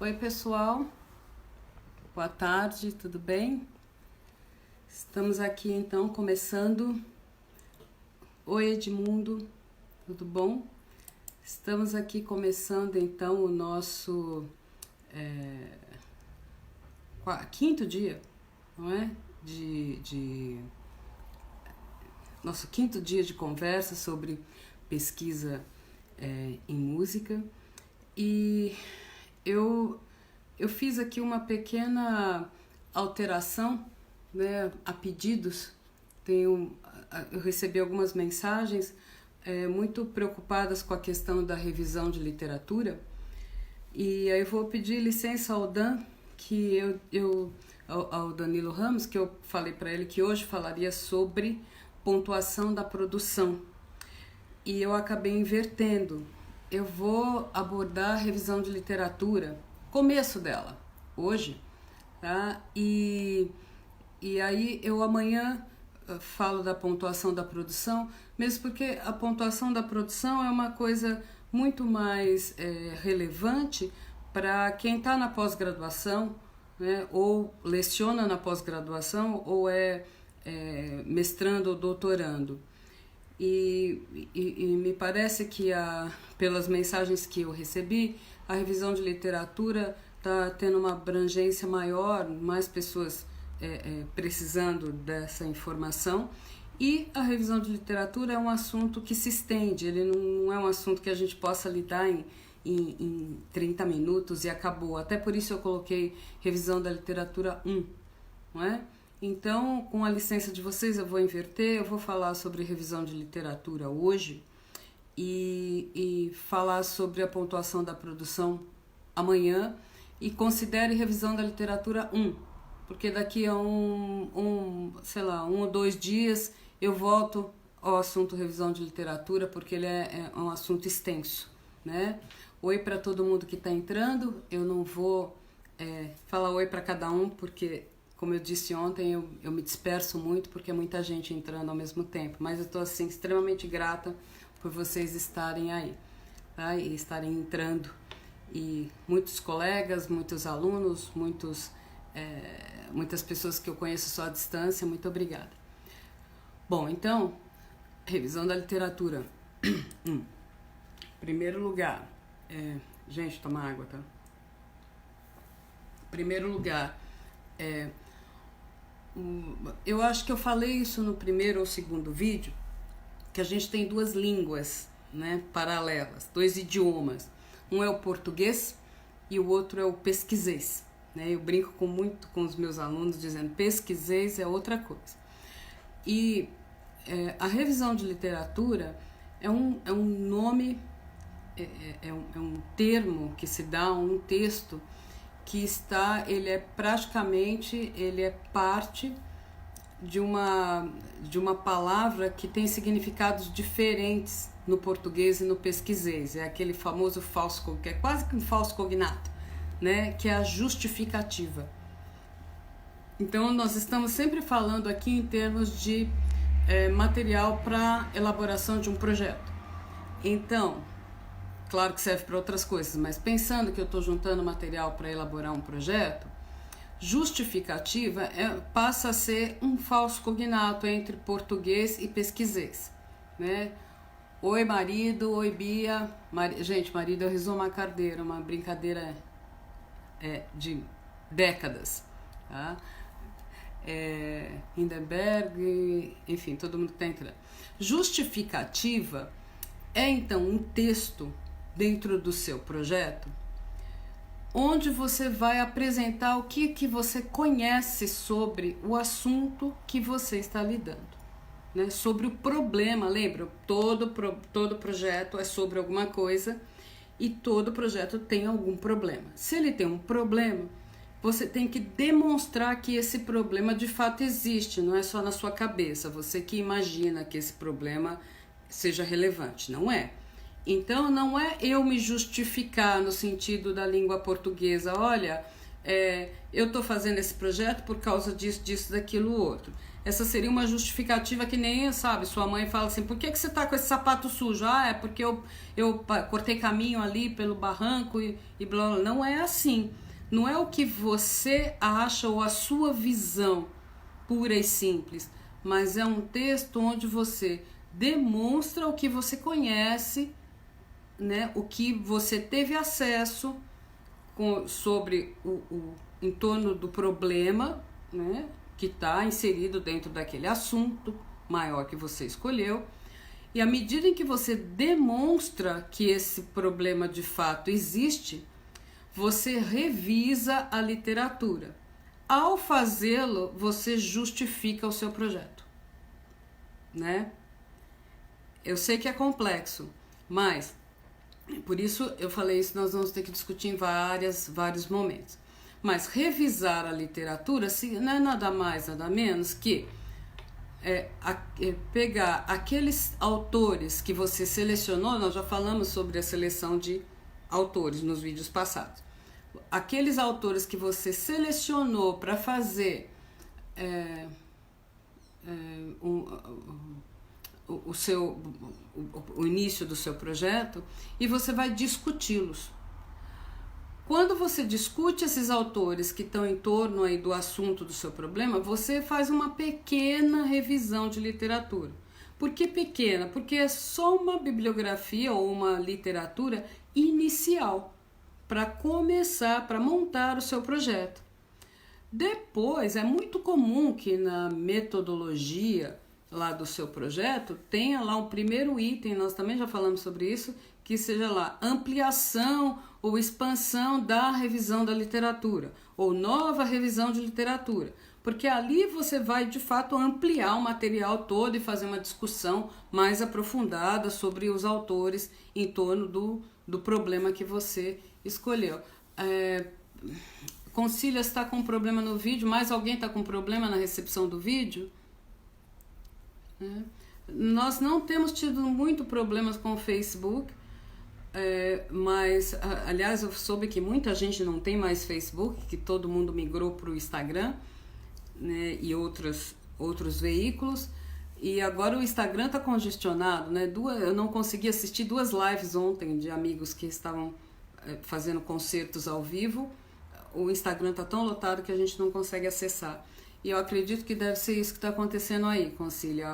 Oi, pessoal. Boa tarde, tudo bem? Estamos aqui então começando. Oi, Edmundo, tudo bom? Estamos aqui começando então o nosso quinto dia, não é? Nosso quinto dia de conversa sobre pesquisa em música. E eu fiz aqui uma pequena alteração, né, a pedidos. Eu recebi algumas mensagens muito preocupadas com a questão da revisão de literatura, e aí eu vou pedir licença ao Dan, ao Danilo Ramos, que eu falei para ele que hoje falaria sobre pontuação da produção, e eu acabei invertendo. Eu vou abordar a revisão de literatura, começo dela, hoje, tá? E aí eu amanhã falo da pontuação da produção, mesmo porque a pontuação da produção é uma coisa muito mais relevante para quem está na pós-graduação, né, ou leciona na pós-graduação, ou mestrando ou doutorando. E me parece que, pelas mensagens que eu recebi, a revisão de literatura está tendo uma abrangência maior, mais pessoas precisando dessa informação. E a revisão de literatura é um assunto que se estende, ele não é um assunto que a gente possa lidar em 30 minutos e acabou. Até por isso eu coloquei revisão da literatura 1, não é? Então, com a licença de vocês, eu vou inverter, eu vou falar sobre revisão de literatura hoje e falar sobre a pontuação da produção amanhã, e considere revisão da literatura 1, porque daqui a um ou 2 dias eu volto ao assunto revisão de literatura, porque ele é um assunto extenso, né? Oi para todo mundo que está entrando, eu não vou falar oi para cada um, porque, como eu disse ontem, eu me disperso muito porque é muita gente entrando ao mesmo tempo. Mas eu estou assim, extremamente grata por vocês estarem aí, tá? E estarem entrando. E muitos colegas, muitos alunos, muitas pessoas que eu conheço só à distância, muito obrigada. Bom, então, revisão da literatura. Primeiro lugar, gente, toma água, tá? Primeiro lugar, eu acho que eu falei isso no primeiro ou segundo vídeo, que a gente tem 2 línguas, né, paralelas, 2 idiomas. Um é o português e o outro é o pesquisês, né? Eu brinco muito com os meus alunos dizendo pesquisês é outra coisa. E a revisão de literatura é um nome, é um termo que se dá a um texto que ele é parte de uma palavra que tem significados diferentes no português e no pesquisês. É aquele famoso falso, que é quase que um falso cognato, né? Que é a justificativa. Então, nós estamos sempre falando aqui em termos de material para elaboração de um projeto. Então, claro que serve para outras coisas, mas pensando que eu estou juntando material para elaborar um projeto, justificativa passa a ser um falso cognato entre português e pesquisês, né? Oi, marido, oi, Bia. Gente, marido é o Rizoma Cardeiro, uma brincadeira de décadas, tá? Hindenburg, enfim, todo mundo que está entrando. Justificativa é então um texto dentro do seu projeto onde você vai apresentar o que você conhece sobre o assunto que você está lidando, né? Sobre o problema. Lembra? Todo projeto é sobre alguma coisa e todo projeto tem algum problema. Se ele tem um problema, você tem que demonstrar que esse problema de fato existe, não é só na sua cabeça, você que imagina que esse problema seja relevante, não é? Então, não é eu me justificar no sentido da língua portuguesa, olha, eu estou fazendo esse projeto por causa disso, disso, daquilo, outro. Essa seria uma justificativa que nem, sabe, sua mãe fala assim, por que você tá com esse sapato sujo? Ah, é porque eu cortei caminho ali pelo barranco e blá, blá. Não é assim. Não é o que você acha ou a sua visão pura e simples, mas é um texto onde você demonstra o que você conhece, né, o que você teve acesso sobre em torno do problema, né, que está inserido dentro daquele assunto maior que você escolheu. E à medida em que você demonstra que esse problema de fato existe, você revisa a literatura. Ao fazê-lo, você justifica o seu projeto, né? Eu sei que é complexo, mas por isso eu falei isso, nós vamos ter que discutir em vários momentos. Mas revisar a literatura não é nada mais, nada menos que pegar aqueles autores que você selecionou. Nós já falamos sobre a seleção de autores nos vídeos passados. Aqueles autores que você selecionou para fazer o início do seu projeto, e você vai discuti-los. Quando você discute esses autores que estão em torno aí do assunto do seu problema, você faz uma pequena revisão de literatura. Por que pequena? Porque é só uma bibliografia ou uma literatura inicial para começar, para montar o seu projeto. Depois, é muito comum que na metodologia lá do seu projeto tenha lá um primeiro item, nós também já falamos sobre isso, que seja lá ampliação ou expansão da revisão da literatura, ou nova revisão de literatura, porque ali você vai de fato ampliar o material todo e fazer uma discussão mais aprofundada sobre os autores em torno do problema que você escolheu. Concília está com problema no vídeo, mais alguém está com problema na recepção do vídeo? Nós não temos tido muito problemas com o Facebook, mas, aliás, eu soube que muita gente não tem mais Facebook, que todo mundo migrou para o Instagram, né, e outros veículos, e agora o Instagram está congestionado, né? Eu não consegui assistir 2 lives ontem de amigos que estavam fazendo concertos ao vivo. O Instagram está tão lotado que a gente não consegue acessar. E eu acredito que deve ser isso que está acontecendo aí, Concília.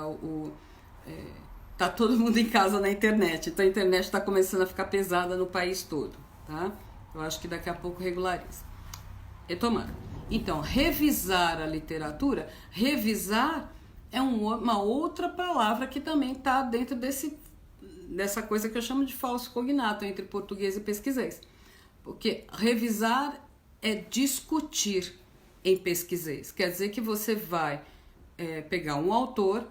Tá todo mundo em casa na internet, então a internet está começando a ficar pesada no país todo, tá? Eu acho que daqui a pouco regulariza. Retomando. Então, revisar a literatura, revisar é uma outra palavra que também está dentro dessa coisa que eu chamo de falso cognato entre português e pesquisês. Porque revisar é discutir em pesquisês. Quer dizer que você vai pegar um autor,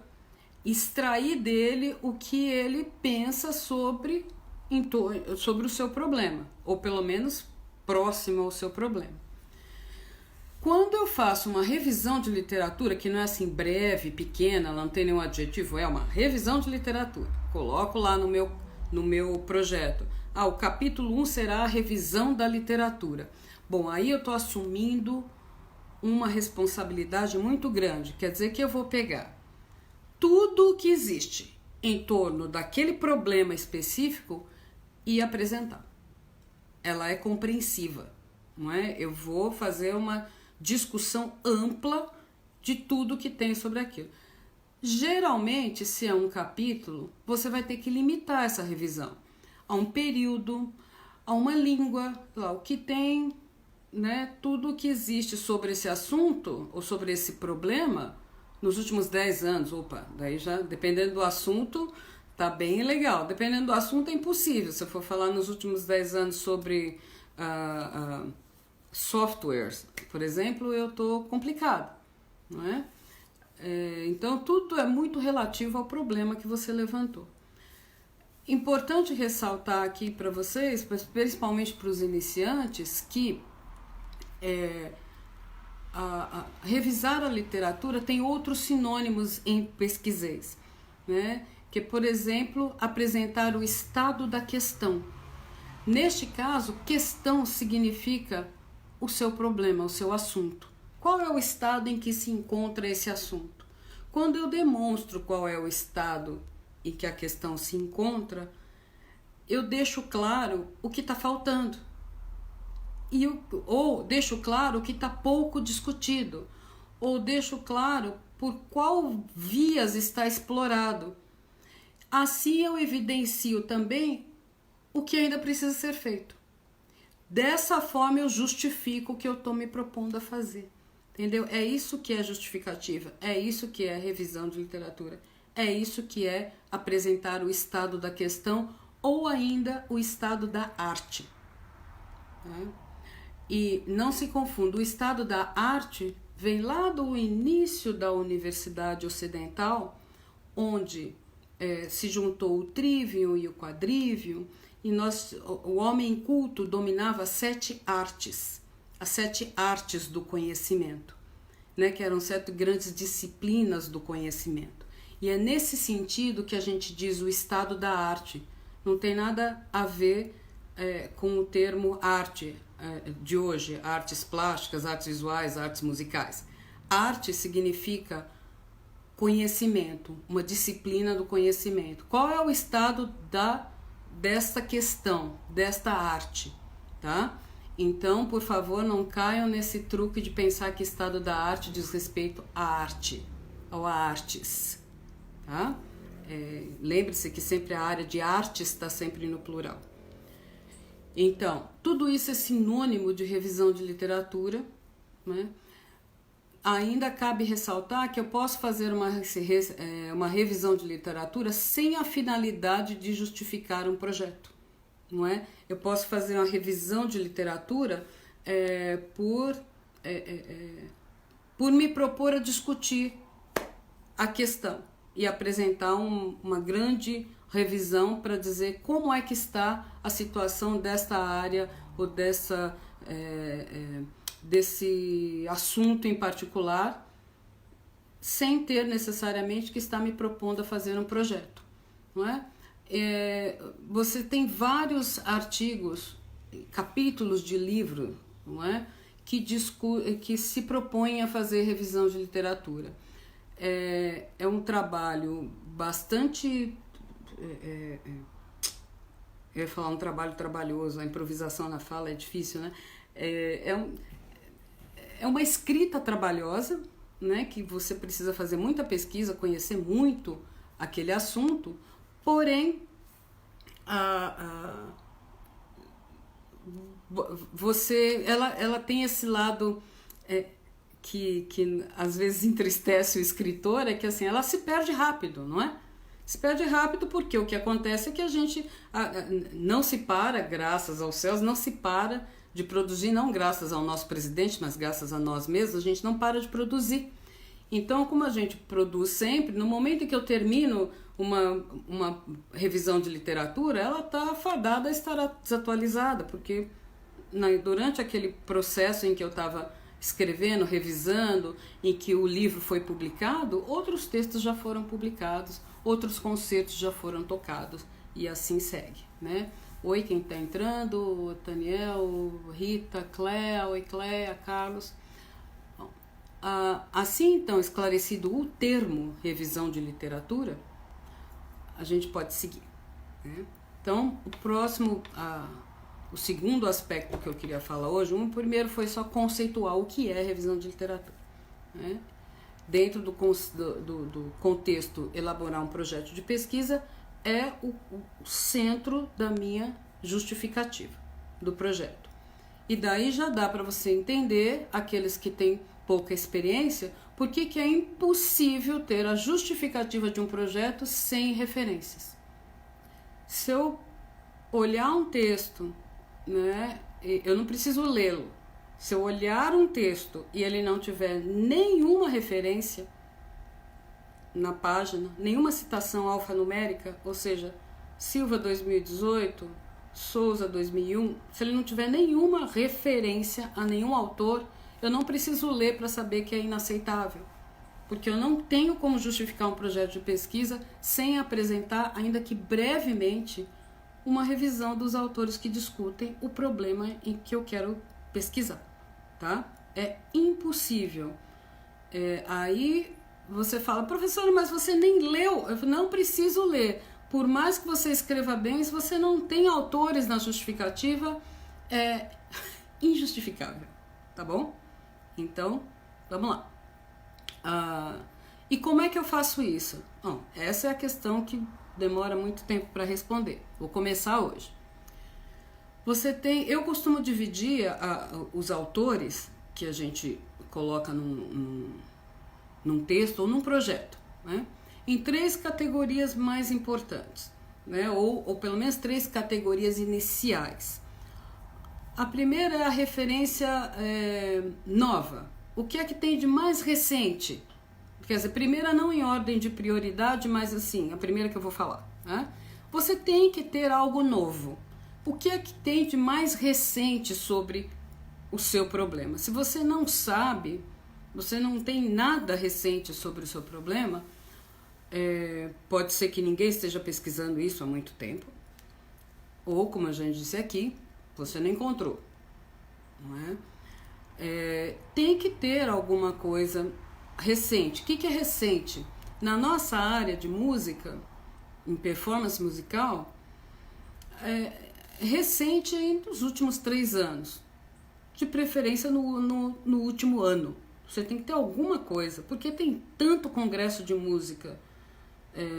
extrair dele o que ele pensa sobre o seu problema, ou pelo menos próximo ao seu problema. Quando eu faço uma revisão de literatura, que não é assim breve, pequena, não tem nenhum adjetivo, é uma revisão de literatura, coloco lá no meu projeto, o capítulo 1 será a revisão da literatura. Bom, aí eu estou assumindo uma responsabilidade muito grande, quer dizer que eu vou pegar tudo o que existe em torno daquele problema específico e apresentar. Ela é compreensiva, não é? Eu vou fazer uma discussão ampla de tudo que tem sobre aquilo. Geralmente, se é um capítulo, você vai ter que limitar essa revisão a um período, a uma língua, lá, o que tem, né, tudo o que existe sobre esse assunto ou sobre esse problema nos últimos 10 anos. Daí já, dependendo do assunto, tá bem legal. Dependendo do assunto, é impossível. Se eu for falar nos últimos 10 anos sobre softwares, por exemplo, eu tô complicado, não é? Então, tudo é muito relativo ao problema que você levantou. Importante ressaltar aqui para vocês, principalmente para os iniciantes, que revisar a literatura tem outros sinônimos em pesquisês, né? Que, por exemplo, apresentar o estado da questão. Neste caso, questão significa o seu problema, o seu assunto. Qual é o estado em que se encontra esse assunto? Quando eu demonstro qual é o estado em que a questão se encontra, eu deixo claro o que está faltando. Ou deixo claro o que está pouco discutido. Ou deixo claro por qual vias está explorado. Assim eu evidencio também o que ainda precisa ser feito. Dessa forma eu justifico o que eu estou me propondo a fazer. Entendeu? É isso que é justificativa, é isso que é revisão de literatura, é isso que é apresentar o estado da questão ou ainda o estado da arte. Né? E não se confunda, o estado da arte vem lá do início da Universidade Ocidental, onde se juntou o trivium e o quadrivium, e o homem culto dominava as 7 artes do conhecimento, né, que eram 7 grandes disciplinas do conhecimento. E é nesse sentido que a gente diz o estado da arte. Não tem nada a ver com o termo arte de hoje, artes plásticas, artes visuais, artes musicais. Arte significa conhecimento, uma disciplina do conhecimento. Qual é o estado desta questão, desta arte, tá? Então, por favor, não caiam nesse truque de pensar que estado da arte diz respeito à arte, ou a artes, tá? Lembre-se que sempre a área de artes está sempre no plural. Então, tudo isso é sinônimo de revisão de literatura, né? Ainda cabe ressaltar que eu posso fazer uma revisão de literatura sem a finalidade de justificar um projeto, não é? Eu posso fazer uma revisão de literatura por me propor a discutir a questão e apresentar uma grande revisão para dizer como é que está a situação desta área ou desse assunto em particular, sem ter necessariamente que estar me propondo a fazer um projeto, não é? Você tem vários artigos, capítulos de livro, não é? Que se propõem a fazer revisão de literatura. É um trabalho bastante... eu ia falar um trabalho trabalhoso, a improvisação na fala é difícil, né? É uma escrita trabalhosa, né, que você precisa fazer muita pesquisa, conhecer muito aquele assunto, porém ela tem esse lado que às vezes entristece o escritor, é que assim, ela se perde rápido, não é? Se perde rápido porque o que acontece é que a gente não se para, graças aos céus, não se para de produzir, não graças ao nosso presidente, mas graças a nós mesmos, a gente não para de produzir. Então, como a gente produz sempre, no momento em que eu termino uma revisão de literatura, ela está fadada a estar desatualizada, porque durante aquele processo em que eu estava escrevendo, revisando, em que o livro foi publicado, outros textos já foram publicados, outros concertos já foram tocados, e assim segue, né? Oi, quem está entrando, Daniel, Rita, Cléa, oi Cléa, Carlos. Bom, assim, então, esclarecido o termo revisão de literatura, a gente pode seguir, né? Então, o segundo aspecto que eu queria falar hoje, o primeiro foi só conceituar o que é revisão de literatura, né? Dentro do contexto, elaborar um projeto de pesquisa é o centro da minha justificativa do projeto. E daí já dá para você entender, aqueles que têm pouca experiência, por que é impossível ter a justificativa de um projeto sem referências. Se eu olhar um texto, né, eu não preciso lê-lo. Se eu olhar um texto e ele não tiver nenhuma referência na página, nenhuma citação alfanumérica, ou seja, Silva 2018, Souza 2001, se ele não tiver nenhuma referência a nenhum autor, eu não preciso ler para saber que é inaceitável, porque eu não tenho como justificar um projeto de pesquisa sem apresentar, ainda que brevemente, uma revisão dos autores que discutem o problema em que eu quero pesquisar, tá? É impossível. Aí você fala, professora, mas você nem leu. Eu falo, não preciso ler. Por mais que você escreva bem, se você não tem autores na justificativa, é injustificável, tá bom? Então, vamos lá. E como é que eu faço isso? Bom, essa é a questão que demora muito tempo para responder. Vou começar hoje. Eu costumo dividir os autores que a gente coloca num texto ou num projeto, né, em 3 categorias mais importantes, né, ou pelo menos 3 categorias iniciais. A primeira é a referência nova. O que é que tem de mais recente? Quer dizer, primeira não em ordem de prioridade, mas assim, a primeira que eu vou falar, né? Você tem que ter algo novo. O que é que tem de mais recente sobre o seu problema? Se você não sabe, você não tem nada recente sobre o seu problema, pode ser que ninguém esteja pesquisando isso há muito tempo, ou, como a gente disse aqui, você não encontrou, não é? Tem que ter alguma coisa recente. O que é recente? Na nossa área de música, em performance musical, recente nos últimos 3 anos, de preferência no último ano. Você tem que ter alguma coisa, porque tem tanto congresso de música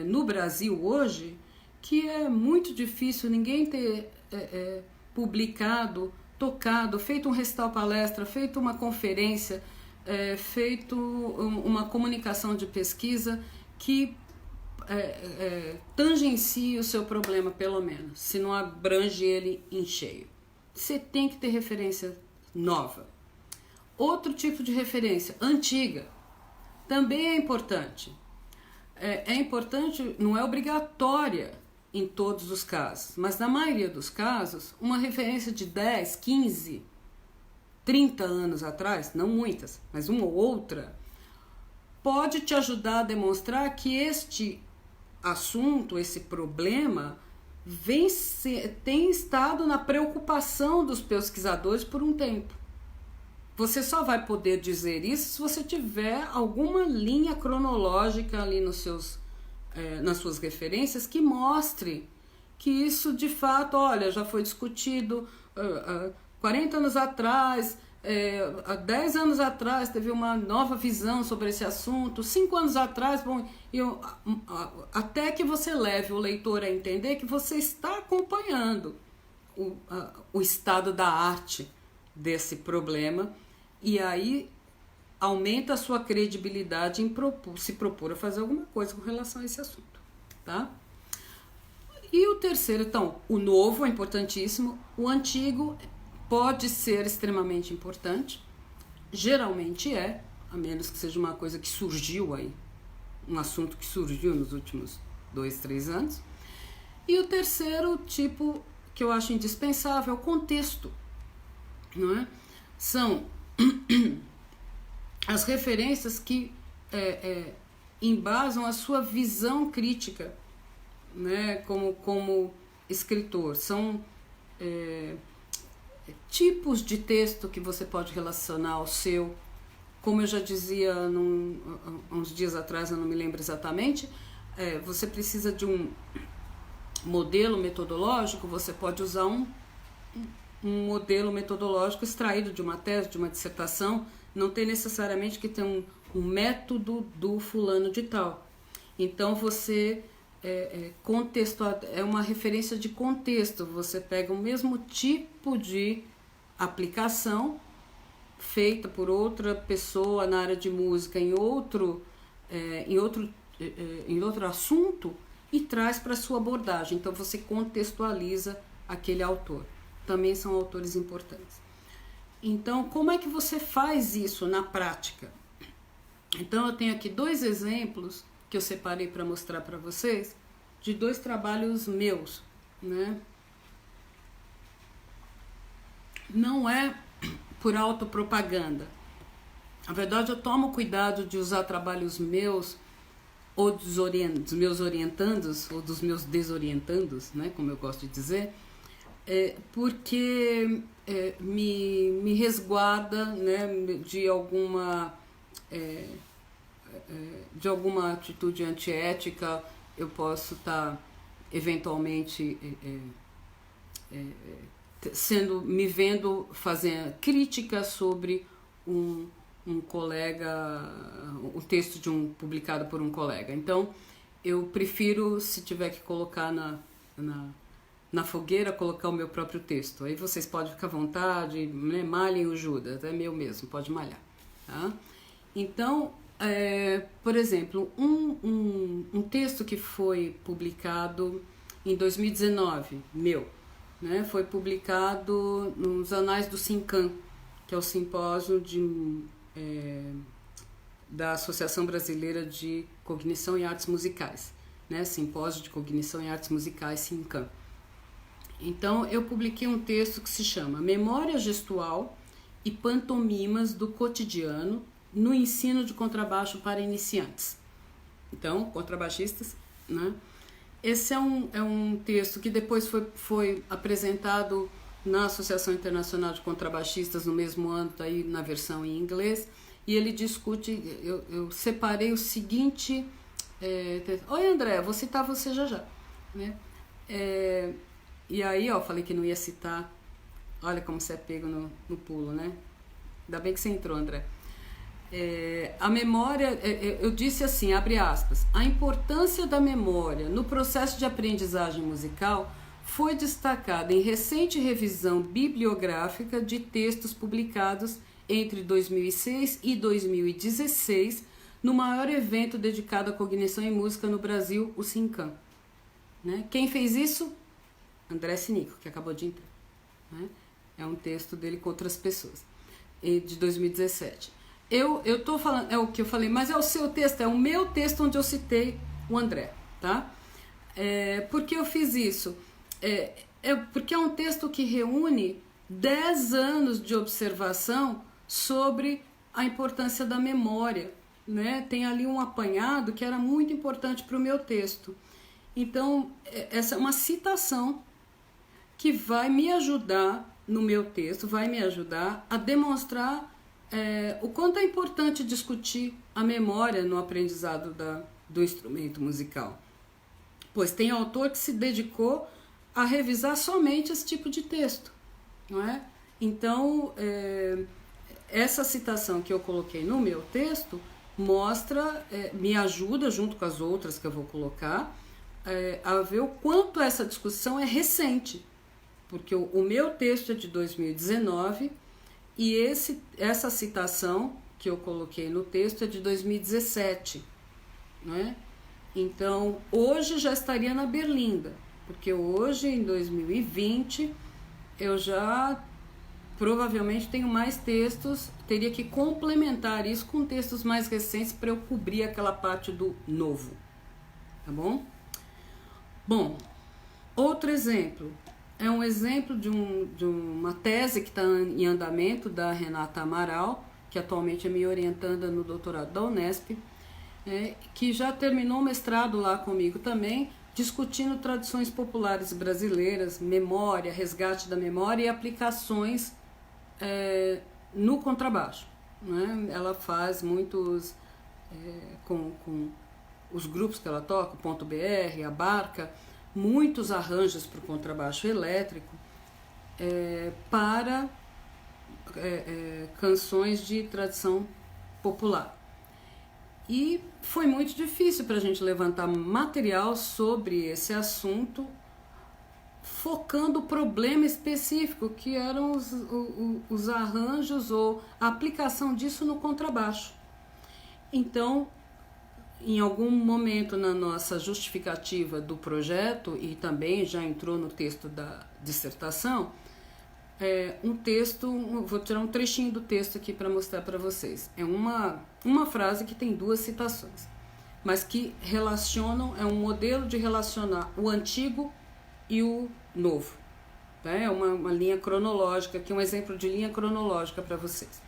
no Brasil hoje, que é muito difícil ninguém ter publicado, tocado, feito um recital palestra, feito uma conferência, feito uma comunicação de pesquisa que tangencie o seu problema, pelo menos, se não abrange ele em cheio. Você tem que ter referência nova. Outro tipo de referência, antiga, também é importante. É importante, não é obrigatória em todos os casos, mas na maioria dos casos, uma referência de 10, 15, 30 anos atrás, não muitas, mas uma ou outra, pode te ajudar a demonstrar que este assunto, esse problema, tem estado na preocupação dos pesquisadores por um tempo. Você só vai poder dizer isso se você tiver alguma linha cronológica ali nas suas referências que mostre que isso de fato, olha, já foi discutido 40 anos atrás, há 10 anos atrás teve uma nova visão sobre esse assunto, 5 anos atrás, até que você leve o leitor a entender que você está acompanhando o estado da arte desse problema, e aí aumenta a sua credibilidade em se propor a fazer alguma coisa com relação a esse assunto, tá? E o terceiro, então, o novo é importantíssimo, o antigo pode ser extremamente importante, geralmente a menos que seja uma coisa que surgiu aí, um assunto que surgiu nos últimos 2, 3 anos. E o terceiro tipo que eu acho indispensável é o contexto, não é? São as referências que embasam a sua visão crítica, né, como escritor. São tipos de texto que você pode relacionar ao seu, como eu já dizia uns dias atrás, eu não me lembro exatamente, você precisa de um modelo metodológico, você pode usar um modelo metodológico extraído de uma tese, de uma dissertação, não tem necessariamente que ter um método do fulano de tal. Então você é uma referência de contexto, você pega o mesmo tipo de aplicação feita por outra pessoa na área de música em outro assunto e traz para a sua abordagem. Então você contextualiza aquele autor. Também são autores importantes. Então, como é que você faz isso na prática? Então, eu tenho aqui 2 exemplos que eu separei para mostrar para vocês, de 2 trabalhos meus, né? Não é por autopropaganda. Na verdade, eu tomo cuidado de usar trabalhos meus, ou dos meus orientandos, ou dos meus desorientandos, né? Como eu gosto de dizer, porque me resguarda, né, de alguma atitude antiética. Eu posso estar eventualmente me vendo fazendo crítica sobre um colega, o texto publicado por um colega. Então eu prefiro, se tiver que colocar na fogueira, colocar o meu próprio texto. Aí vocês podem ficar à vontade, né? Malhem o Judas, é meu mesmo, pode malhar. Tá? Então, por exemplo, um texto que foi publicado em 2019, né? Foi publicado nos Anais do SINCAM, que é o simpósio da Associação Brasileira de Cognição e Artes Musicais, né? Simpósio de Cognição e Artes Musicais, SINCAM. Então, eu publiquei um texto que se chama Memória Gestual e Pantomimas do Cotidiano no Ensino de Contrabaixo para Iniciantes. Então, contrabaixistas, né? Esse é um texto que depois foi apresentado na Associação Internacional de Contrabaixistas no mesmo ano, aí na versão em inglês, e ele discute, eu separei o seguinte... Oi, André, vou citar você já, né? E aí, falei que não ia citar. Olha como você é pego no pulo, né? Ainda bem que você entrou, André. A memória, eu disse assim, abre aspas, a importância da memória no processo de aprendizagem musical foi destacada em recente revisão bibliográfica de textos publicados entre 2006 e 2016 no maior evento dedicado à cognição e música no Brasil, o SINCAM. Né? Quem fez isso? André Sinico, que acabou de entrar. Né? É um texto dele com outras pessoas, de 2017. Eu tô falando, é o que eu falei, mas é o seu texto, é o meu texto onde eu citei o André, tá? Por que eu fiz isso? Porque é um texto que reúne 10 anos de observação sobre a importância da memória, né? Tem ali um apanhado que era muito importante para o meu texto. Então, essa é uma citação que vai me ajudar no meu texto, vai me ajudar a demonstrar o quanto é importante discutir a memória no aprendizado do instrumento musical. Pois tem autor que se dedicou a revisar somente esse tipo de texto, não é? Então, essa citação que eu coloquei no meu texto mostra, me ajuda, junto com as outras que eu vou colocar, a ver o quanto essa discussão é recente, porque o meu texto é de 2019 e essa citação que eu coloquei no texto é de 2017, né? Então, hoje já estaria na berlinda, porque hoje, em 2020, eu já provavelmente tenho mais textos, teria que complementar isso com textos mais recentes para eu cobrir aquela parte do novo, tá bom? Bom, outro exemplo, é um exemplo de uma tese que está em andamento da Renata Amaral, que atualmente é me orientanda no doutorado da Unesp, que já terminou o mestrado lá comigo também, discutindo tradições populares brasileiras, memória, resgate da memória e aplicações no contrabaixo. Né? Ela faz muitos, com os grupos que ela toca, o Ponto BR, a Barca, muitos arranjos para o contrabaixo elétrico para canções de tradição popular. E foi muito difícil para a gente levantar material sobre esse assunto, focando o problema específico, que eram os arranjos ou a aplicação disso no contrabaixo. Então, em algum momento na nossa justificativa do projeto, e também já entrou no texto da dissertação, um texto, vou tirar um trechinho do texto aqui para mostrar para vocês. É uma frase que tem 2 citações, mas que relacionam, é um modelo de relacionar o antigo e o novo. É uma linha cronológica, aqui um exemplo de linha cronológica para vocês.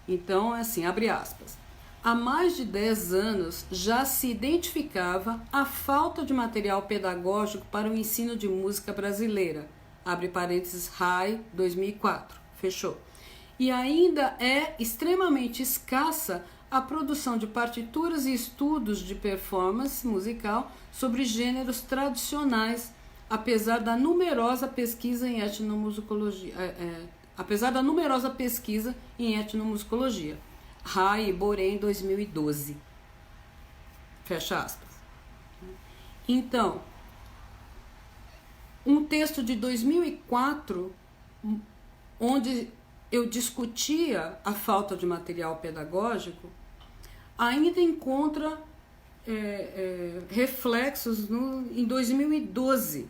Então, assim, abre aspas. Há mais de 10 anos já se identificava a falta de material pedagógico para o ensino de música brasileira, abre parênteses, RAI 2004, fechou. E ainda é extremamente escassa a produção de partituras e estudos de performance musical sobre gêneros tradicionais, apesar da numerosa pesquisa em etnomusicologia. RAI e Borém 2012. Fecha aspas. Então, um texto de 2004, onde eu discutia a falta de material pedagógico, ainda encontra reflexos em 2012,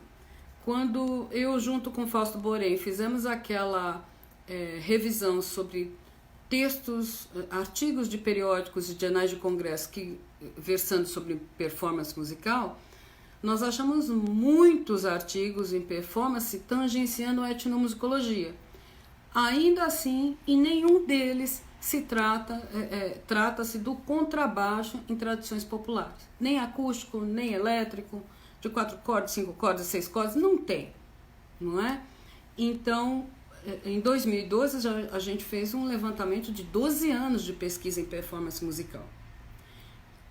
quando eu, junto com Fausto Borém, fizemos aquela revisão sobre textos, artigos de periódicos e de jornais de congresso versando sobre performance musical. Nós achamos muitos artigos em performance tangenciando a etnomusicologia. Ainda assim, em nenhum deles trata-se do contrabaixo em tradições populares. Nem acústico, nem elétrico, de 4 cordas, 5 cordas, 6 cordas, não tem, não é? Então, em 2012, a gente fez um levantamento de 12 anos de pesquisa em performance musical.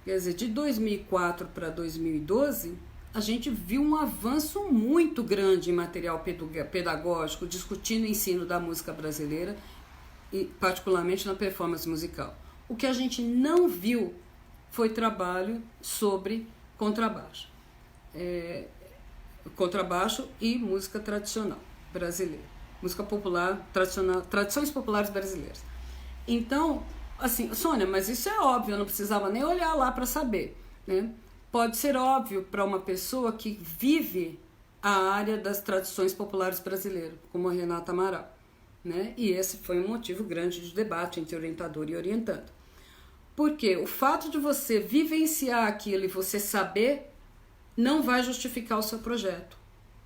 Quer dizer, de 2004 para 2012, a gente viu um avanço muito grande em material pedagógico, discutindo o ensino da música brasileira, e particularmente na performance musical. O que a gente não viu foi trabalho sobre contrabaixo. Contrabaixo e música tradicional brasileira. Música popular, tradicional, tradições populares brasileiras. Então, assim, Sônia, mas isso é óbvio, eu não precisava nem olhar lá para saber, né? Pode ser óbvio para uma pessoa que vive a área das tradições populares brasileiras, como a Renata Amaral, né? E esse foi um motivo grande de debate entre orientador e orientando. Porque o fato de você vivenciar aquilo e você saber não vai justificar o seu projeto.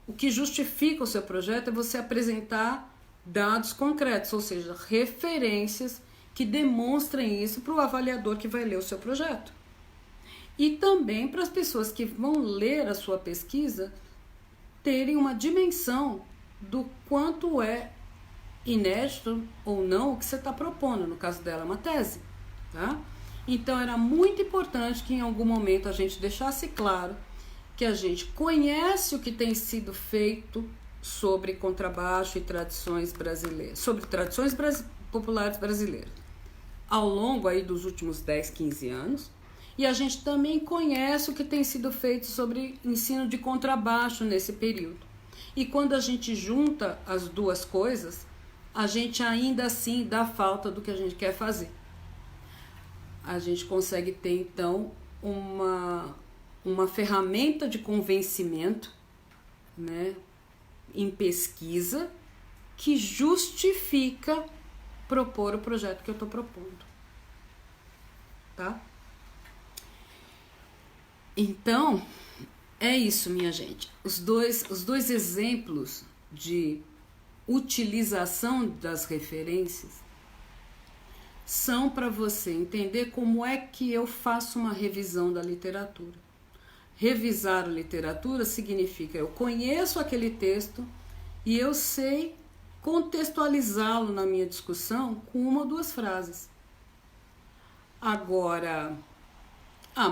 O que justifica o seu projeto é você apresentar dados concretos, ou seja, referências que demonstrem isso para o avaliador que vai ler o seu projeto. E também para as pessoas que vão ler a sua pesquisa terem uma dimensão do quanto é inédito ou não o que você está propondo. No caso dela, uma tese. Tá? Então, era muito importante que em algum momento a gente deixasse claro que a gente conhece o que tem sido feito sobre contrabaixo e tradições brasileiras, sobre tradições populares brasileiras, ao longo aí dos últimos 10, 15 anos, e a gente também conhece o que tem sido feito sobre ensino de contrabaixo nesse período. E quando a gente junta as duas coisas, a gente ainda assim dá falta do que a gente quer fazer. A gente consegue ter, então, uma ferramenta de convencimento, né, em pesquisa que justifica propor o projeto que eu estou propondo. Tá? Então, é isso, minha gente. Os dois exemplos de utilização das referências são para você entender como é que eu faço uma revisão da literatura. Revisar a literatura significa eu conheço aquele texto e eu sei contextualizá-lo na minha discussão com uma ou duas frases. Agora,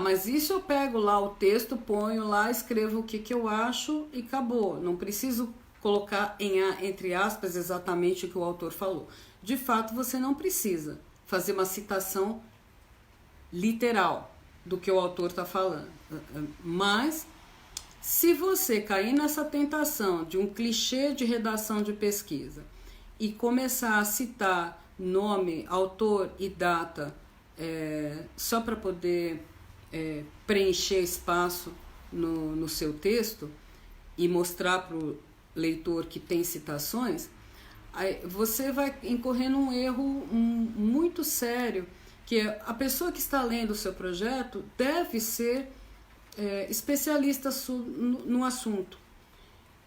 mas isso eu pego lá o texto, ponho lá, escrevo o que eu acho e acabou. Não preciso colocar entre aspas exatamente o que o autor falou. De fato, você não precisa fazer uma citação literal do que o autor está falando. Mas, se você cair nessa tentação de um clichê de redação de pesquisa e começar a citar nome, autor e data só para poder preencher espaço no seu texto e mostrar para o leitor que tem citações, aí você vai incorrer num erro muito sério, que a pessoa que está lendo o seu projeto deve ser especialista no assunto.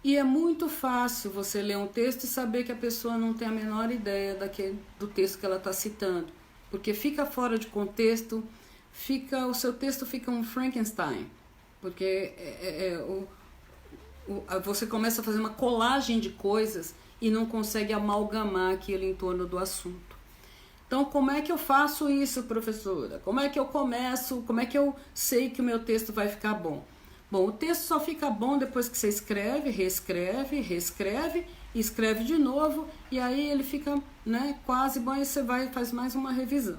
E é muito fácil você ler um texto e saber que a pessoa não tem a menor ideia do texto que ela está citando, porque fica fora de contexto, o seu texto fica um Frankenstein, porque você começa a fazer uma colagem de coisas e não consegue amalgamar aquilo em torno do assunto. Então, como é que eu faço isso, professora? Como é que eu começo? Como é que eu sei que o meu texto vai ficar bom? Bom, o texto só fica bom depois que você escreve, reescreve, escreve de novo, e aí ele fica, né, quase bom, e você vai e faz mais uma revisão.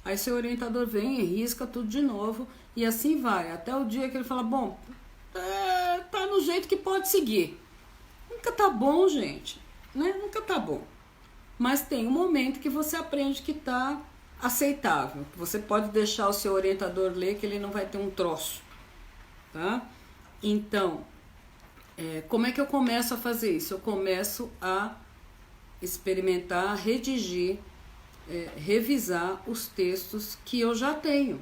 Aí seu orientador vem e risca tudo de novo, e assim vai, até o dia que ele fala, bom, tá no jeito que pode seguir. Nunca tá bom, gente, né? Nunca tá bom. Mas tem um momento que você aprende que tá aceitável. Você pode deixar o seu orientador ler, que ele não vai ter um troço, tá? Então, como é que eu começo a fazer isso? Eu começo a experimentar, redigir, revisar os textos que eu já tenho,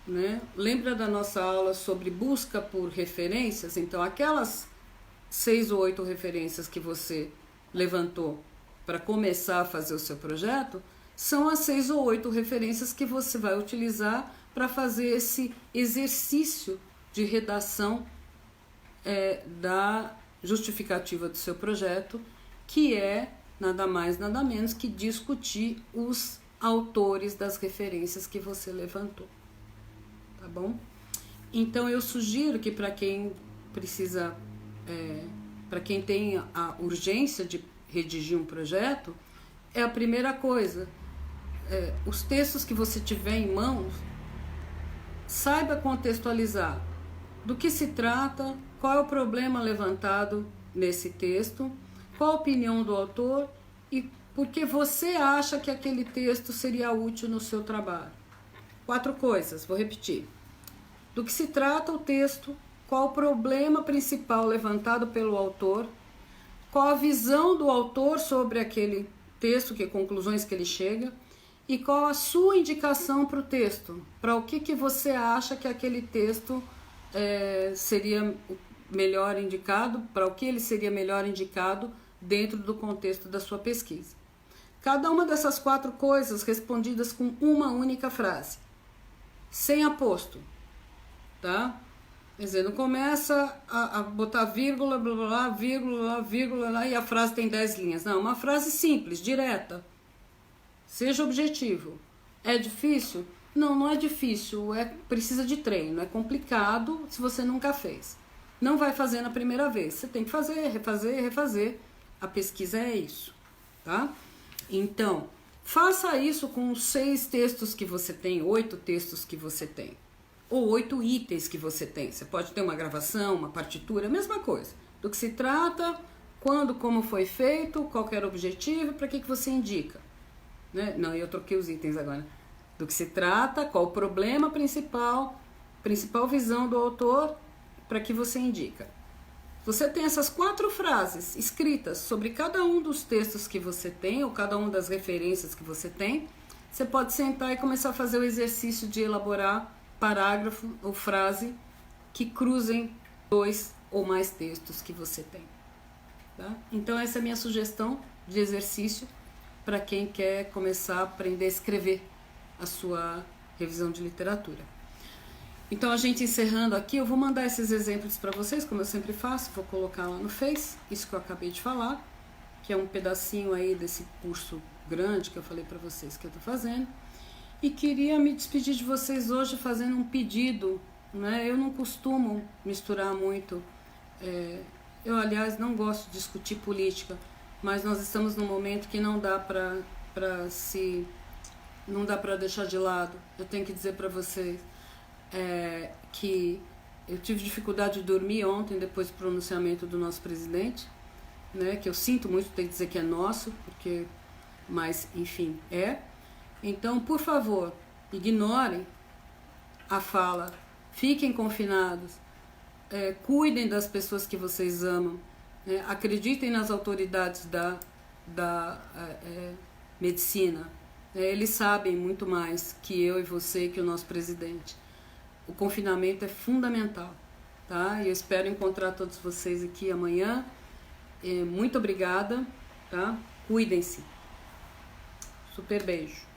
né? Lembra da nossa aula sobre busca por referências? Então, aquelas 6 ou 8 referências que você levantou para começar a fazer o seu projeto, são as 6 ou 8 referências que você vai utilizar para fazer esse exercício de redação da justificativa do seu projeto, que é nada mais, nada menos que discutir os autores das referências que você levantou. Tá bom? Então eu sugiro que para quem precisa, para quem tem a urgência de redigir um projeto, a primeira coisa, os textos que você tiver em mãos, saiba contextualizar do que se trata, qual é o problema levantado nesse texto, qual a opinião do autor e por que você acha que aquele texto seria útil no seu trabalho. 4 coisas, vou repetir. Do que se trata o texto, qual o problema principal levantado pelo autor, qual a visão do autor sobre aquele texto, que conclusões que ele chega, e qual a sua indicação para o texto, para o que você acha que aquele texto seria melhor indicado, para o que ele seria melhor indicado dentro do contexto da sua pesquisa. Cada uma dessas 4 coisas respondidas com uma única frase, sem aposto, tá? Quer dizer, não começa a botar vírgula, blá, blá, blá, vírgula, vírgula, lá, e a frase tem 10 linhas. Não, uma frase simples, direta. Seja objetivo. É difícil? Não, não é difícil. Precisa de treino. É complicado se você nunca fez. Não vai fazer na primeira vez. Você tem que fazer, refazer, refazer. A pesquisa é isso, tá? Então, faça isso com os 6 textos que você tem, 8 textos que você tem. Ou 8 itens que você tem. Você pode ter uma gravação, uma partitura, a mesma coisa. Do que se trata, quando, como foi feito, qual era o objetivo, para que você indica. Né? Não, eu troquei os itens agora. Do que se trata, qual o problema principal visão do autor, para que você indica. Você tem essas 4 frases escritas sobre cada um dos textos que você tem, ou cada uma das referências que você tem. Você pode sentar e começar a fazer o exercício de elaborar parágrafo ou frase que cruzem 2 ou mais textos que você tem. Tá? Então essa é a minha sugestão de exercício para quem quer começar a aprender a escrever a sua revisão de literatura. Então a gente encerrando aqui, eu vou mandar esses exemplos para vocês, como eu sempre faço, vou colocar lá no Face, isso que eu acabei de falar, que é um pedacinho aí desse curso grande que eu falei para vocês que eu estou fazendo. E queria me despedir de vocês hoje fazendo um pedido, né? Eu não costumo misturar muito, eu aliás não gosto de discutir política, mas nós estamos num momento que não dá para deixar de lado. Eu tenho que dizer para vocês que eu tive dificuldade de dormir ontem depois do pronunciamento do nosso presidente, né? Que eu sinto muito ter que dizer que é nosso, mas enfim, Então, por favor, ignorem a fala, fiquem confinados, cuidem das pessoas que vocês amam, acreditem nas autoridades da medicina. Eles sabem muito mais que eu e você, que o nosso presidente. O confinamento é fundamental, tá? E eu espero encontrar todos vocês aqui amanhã. Muito obrigada, tá? Cuidem-se. Super beijo.